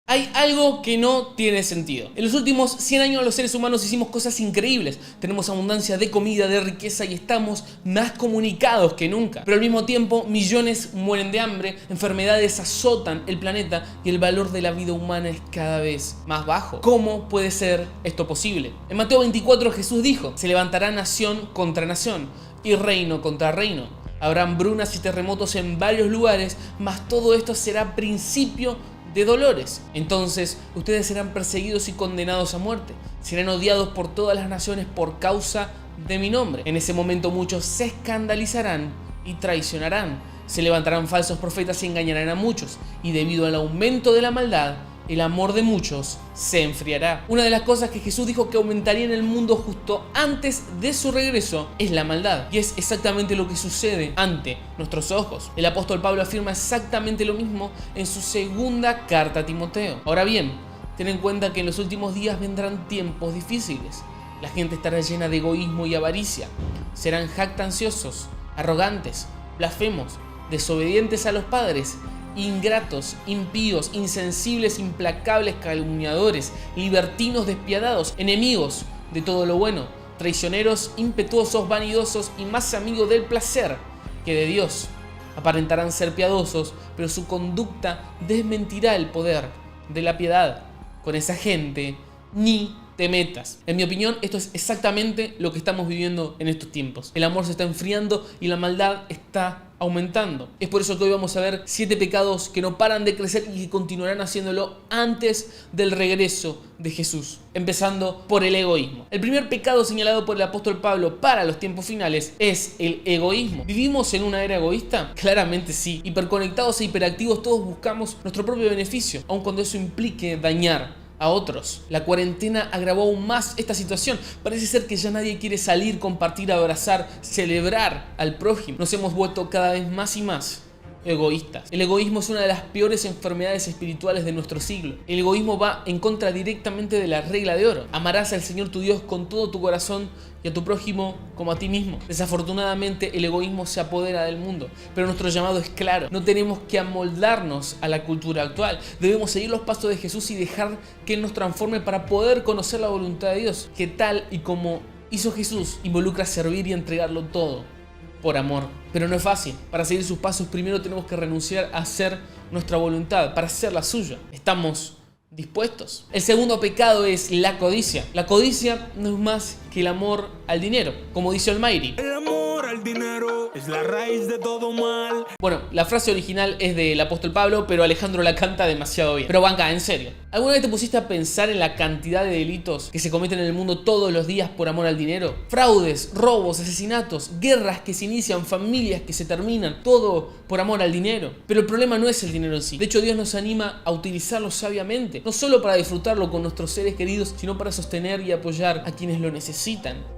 Hay algo que no tiene sentido. En los últimos 100 años los seres humanos hicimos cosas increíbles. Tenemos abundancia de comida, de riqueza y estamos más comunicados que nunca. Pero al mismo tiempo millones mueren de hambre, enfermedades azotan el planeta y el valor de la vida humana es cada vez más bajo. ¿Cómo puede ser esto posible? En Mateo 24 Jesús dijo: se levantará nación contra nación y reino contra reino. Habrán brunas y terremotos en varios lugares, mas todo esto será principio de dolores. Entonces ustedes serán perseguidos y condenados a muerte. Serán odiados por todas las naciones por causa de mi nombre. En ese momento muchos se escandalizarán y traicionarán. Se levantarán falsos profetas y engañarán a muchos. Y debido al aumento de la maldad, el amor de muchos se enfriará. Una de las cosas que Jesús dijo que aumentaría en el mundo justo antes de su regreso es la maldad. Y es exactamente lo que sucede ante nuestros ojos. El apóstol Pablo afirma exactamente lo mismo en su segunda carta a Timoteo. Ahora bien, ten en cuenta que en los últimos días vendrán tiempos difíciles. La gente estará llena de egoísmo y avaricia. Serán jactanciosos, arrogantes, blasfemos, desobedientes a los padres, ingratos, impíos, insensibles, implacables, calumniadores, libertinos despiadados, enemigos de todo lo bueno, traicioneros, impetuosos, vanidosos y más amigos del placer que de Dios. Aparentarán ser piadosos, pero su conducta desmentirá el poder de la piedad. Con esa gente ni te metas. En mi opinión, esto es exactamente lo que estamos viviendo en estos tiempos. El amor se está enfriando y la maldad está aumentando. Es por eso que hoy vamos a ver 7 pecados que no paran de crecer y que continuarán haciéndolo antes del regreso de Jesús. Empezando por el egoísmo. El primer pecado señalado por el apóstol Pablo para los tiempos finales es el egoísmo. ¿Vivimos en una era egoísta? Claramente sí. Hiperconectados e hiperactivos, todos buscamos nuestro propio beneficio, aun cuando eso implique dañar a otros. La cuarentena agravó aún más esta situación. Parece ser que ya nadie quiere salir, compartir, abrazar, celebrar al prójimo. Nos hemos vuelto cada vez más y más egoístas. El egoísmo es una de las peores enfermedades espirituales de nuestro siglo. El egoísmo va en contra directamente de la regla de oro. Amarás al Señor tu Dios con todo tu corazón y a tu prójimo como a ti mismo. Desafortunadamente el egoísmo se apodera del mundo, pero nuestro llamado es claro. No tenemos que amoldarnos a la cultura actual. Debemos seguir los pasos de Jesús y dejar que Él nos transforme para poder conocer la voluntad de Dios, que tal y como hizo Jesús, involucra servir y entregarlo todo por amor. Pero no es fácil. Para seguir sus pasos primero tenemos que renunciar a hacer nuestra voluntad, para hacer la suya. ¿Estamos dispuestos? El segundo pecado es la codicia. La codicia no es más que el amor al dinero, como dice Almighty. El amor al dinero es la raíz de todo mal. Bueno, la frase original es del apóstol Pablo, pero Alejandro la canta demasiado bien. Pero banca, en serio, ¿alguna vez te pusiste a pensar en la cantidad de delitos que se cometen en el mundo todos los días por amor al dinero? Fraudes, robos, asesinatos, guerras que se inician, familias que se terminan, todo por amor al dinero. Pero el problema no es el dinero en sí. De hecho, Dios nos anima a utilizarlo sabiamente, no solo para disfrutarlo con nuestros seres queridos, sino para sostener y apoyar a quienes lo necesitan.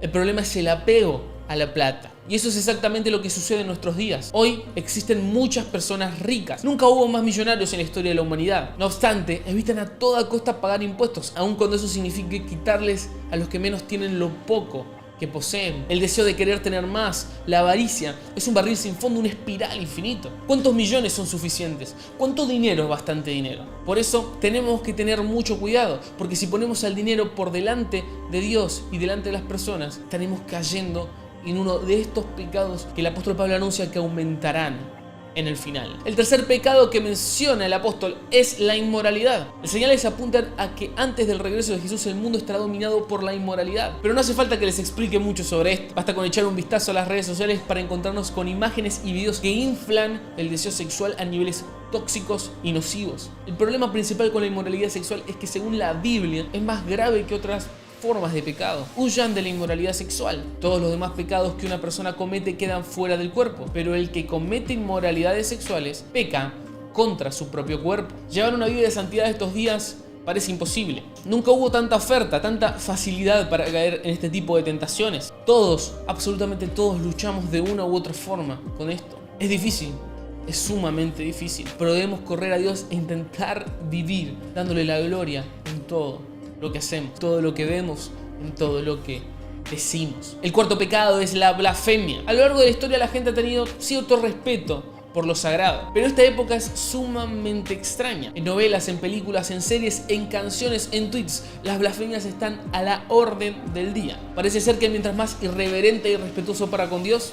El problema es el apego a la plata. Y eso es exactamente lo que sucede en nuestros días. Hoy existen muchas personas ricas. Nunca hubo más millonarios en la historia de la humanidad. No obstante, evitan a toda costa pagar impuestos, aun cuando eso signifique quitarles a los que menos tienen lo poco que poseen. El deseo de querer tener más, la avaricia, es un barril sin fondo, una espiral infinito. ¿Cuántos millones son suficientes? ¿Cuánto dinero es bastante dinero? Por eso tenemos que tener mucho cuidado, porque si ponemos al dinero por delante de Dios y delante de las personas, estaremos cayendo en uno de estos pecados que el apóstol Pablo anuncia que aumentarán en el final. El tercer pecado que menciona el apóstol es la inmoralidad. Las señales apuntan a que antes del regreso de Jesús el mundo estará dominado por la inmoralidad. Pero no hace falta que les explique mucho sobre esto. Basta con echar un vistazo a las redes sociales para encontrarnos con imágenes y videos que inflan el deseo sexual a niveles tóxicos y nocivos. El problema principal con la inmoralidad sexual es que según la Biblia es más grave que otras formas de pecado. Huyan de la inmoralidad sexual. Todos los demás pecados que una persona comete quedan fuera del cuerpo, pero el que comete inmoralidades sexuales peca contra su propio cuerpo. Llevar una vida de santidad estos días parece imposible. Nunca hubo tanta oferta, tanta facilidad para caer en este tipo de tentaciones. Todos, absolutamente todos, luchamos de una u otra forma con esto. Es difícil. Es sumamente difícil, pero debemos correr a Dios e intentar vivir dándole la gloria en todo lo que hacemos, todo lo que vemos, en todo lo que decimos. El cuarto pecado es la blasfemia. A lo largo de la historia la gente ha tenido cierto respeto por lo sagrado. Pero esta época es sumamente extraña. En novelas, en películas, en series, en canciones, en tweets, las blasfemias están a la orden del día. Parece ser que mientras más irreverente y respetuoso para con Dios,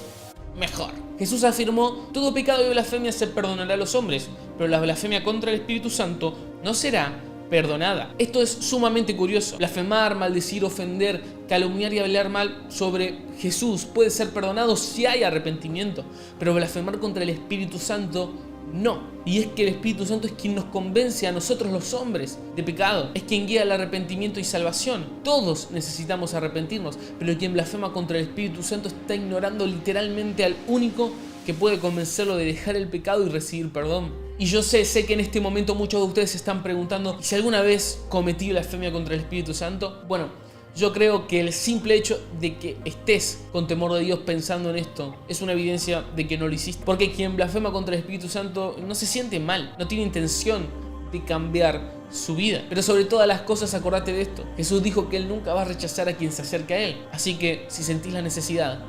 mejor. Jesús afirmó: todo pecado y blasfemia se perdonará a los hombres, pero la blasfemia contra el Espíritu Santo no será perdonada. Esto es sumamente curioso. Blasfemar, maldecir, ofender, calumniar y hablar mal sobre Jesús puede ser perdonado si hay arrepentimiento, pero blasfemar contra el Espíritu Santo no. Y es que el Espíritu Santo es quien nos convence a nosotros los hombres de pecado, es quien guía al arrepentimiento y salvación. Todos necesitamos arrepentirnos, pero quien blasfema contra el Espíritu Santo está ignorando literalmente al único que puede convencerlo de dejar el pecado y recibir perdón. Y yo sé que en este momento muchos de ustedes se están preguntando si alguna vez cometí blasfemia contra el Espíritu Santo. Bueno, yo creo que el simple hecho de que estés con temor de Dios pensando en esto es una evidencia de que no lo hiciste. Porque quien blasfema contra el Espíritu Santo no se siente mal, no tiene intención de cambiar su vida. Pero sobre todas las cosas, acordate de esto: Jesús dijo que Él nunca va a rechazar a quien se acerque a Él. Así que si sentís la necesidad,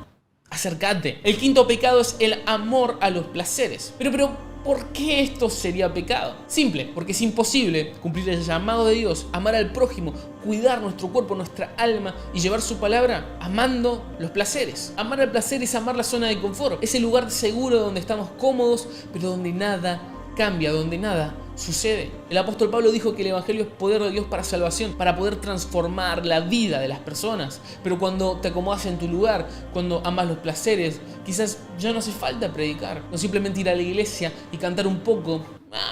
acércate. El quinto pecado es el amor a los placeres. Pero ¿por qué esto sería pecado? Simple, porque es imposible cumplir el llamado de Dios, amar al prójimo, cuidar nuestro cuerpo, nuestra alma y llevar su palabra amando los placeres. Amar al placer es amar la zona de confort, es el lugar seguro donde estamos cómodos, pero donde nada cambia, donde nada sucede. El apóstol Pablo dijo que el evangelio es poder de Dios para salvación, para poder transformar la vida de las personas. Pero cuando te acomodas en tu lugar, cuando amas los placeres, quizás ya no hace falta predicar, no simplemente ir a la iglesia y cantar un poco.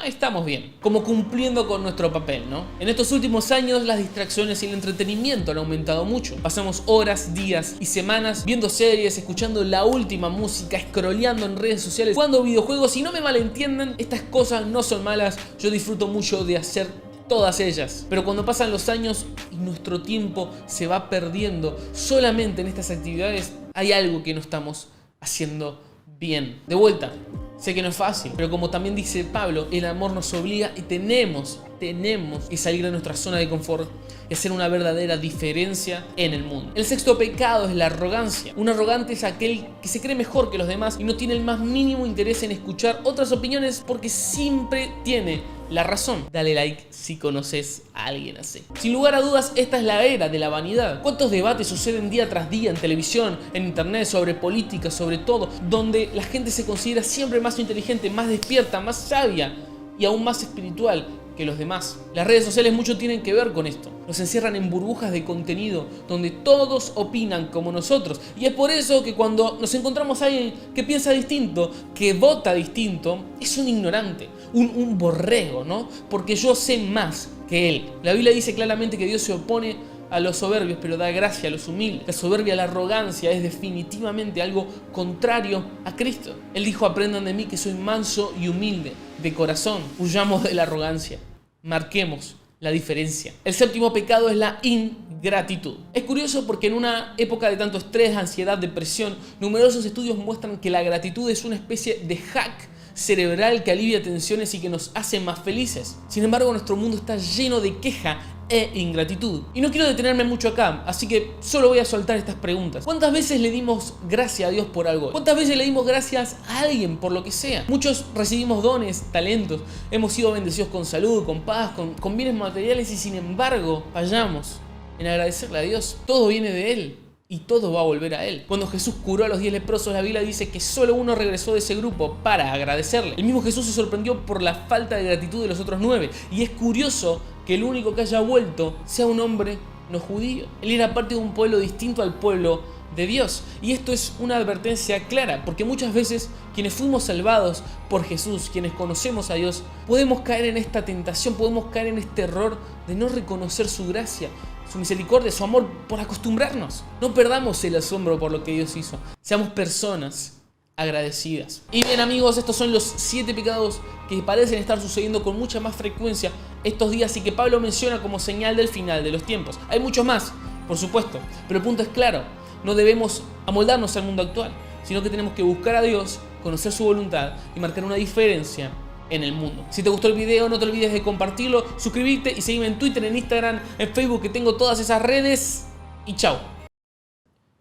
Estamos bien, como cumpliendo con nuestro papel, ¿no? En estos últimos años las distracciones y el entretenimiento han aumentado mucho. Pasamos horas, días y semanas viendo series, escuchando la última música, scrolleando en redes sociales, jugando videojuegos. Y no me malentiendan, estas cosas no son malas. Yo disfruto mucho de hacer todas ellas. Pero cuando pasan los años y nuestro tiempo se va perdiendo solamente en estas actividades, hay algo que no estamos haciendo bien. De vuelta, sé que no es fácil, pero como también dice Pablo, el amor nos obliga y tenemos que salir de nuestra zona de confort y hacer una verdadera diferencia en el mundo. El sexto pecado es la arrogancia. Un arrogante es aquel que se cree mejor que los demás y no tiene el más mínimo interés en escuchar otras opiniones porque siempre tiene la razón. Dale like si conoces a alguien así. Sin lugar a dudas, esta es la era de la vanidad. ¿Cuántos debates suceden día tras día en televisión, en internet, sobre política, sobre todo, donde la gente se considera siempre más inteligente, más despierta, más sabia y aún más espiritual que los demás? Las redes sociales mucho tienen que ver con esto. Nos encierran en burbujas de contenido donde todos opinan como nosotros. Y es por eso que cuando nos encontramos a alguien que piensa distinto, que vota distinto, es un ignorante, un borrego, ¿no? Porque yo sé más que él. La Biblia dice claramente que Dios se opone a los soberbios, pero da gracia a los humildes. La soberbia, la arrogancia es definitivamente algo contrario a Cristo. Él dijo: aprendan de mí que soy manso y humilde de corazón. Huyamos de la arrogancia. Marquemos la diferencia. El séptimo pecado es la ingratitud. Es curioso porque en una época de tanto estrés, ansiedad, depresión, numerosos estudios muestran que la gratitud es una especie de hack cerebral que alivia tensiones y que nos hace más felices. Sin embargo, nuestro mundo está lleno de queja e ingratitud. Y no quiero detenerme mucho acá, así que solo voy a soltar estas preguntas. ¿Cuántas veces le dimos gracias a Dios por algo? ¿Cuántas veces le dimos gracias a alguien por lo que sea? Muchos recibimos dones, talentos, hemos sido bendecidos con salud, con paz, con bienes materiales y sin embargo fallamos en agradecerle a Dios. Todo viene de Él y todo va a volver a Él. Cuando Jesús curó a los 10 leprosos, la Biblia dice que solo uno regresó de ese grupo para agradecerle. El mismo Jesús se sorprendió por la falta de gratitud de los otros 9. Y es curioso que el único que haya vuelto sea un hombre no judío. Él era parte de un pueblo distinto al pueblo de Dios. Y esto es una advertencia clara, porque muchas veces quienes fuimos salvados por Jesús, quienes conocemos a Dios, podemos caer en esta tentación, podemos caer en este error de no reconocer su gracia, su misericordia, su amor, por acostumbrarnos. No perdamos el asombro por lo que Dios hizo. Seamos personas agradecidas. Y bien, amigos, estos son los 7 pecados que parecen estar sucediendo con mucha más frecuencia estos días y que Pablo menciona como señal del final de los tiempos. Hay muchos más, por supuesto, pero el punto es claro: no debemos amoldarnos al mundo actual, sino que tenemos que buscar a Dios, conocer su voluntad y marcar una diferencia en el mundo. Si te gustó el video, no te olvides de compartirlo, suscribirte y seguirme en Twitter, en Instagram, en Facebook, que tengo todas esas redes. Y chao.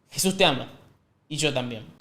Jesús te ama y yo también.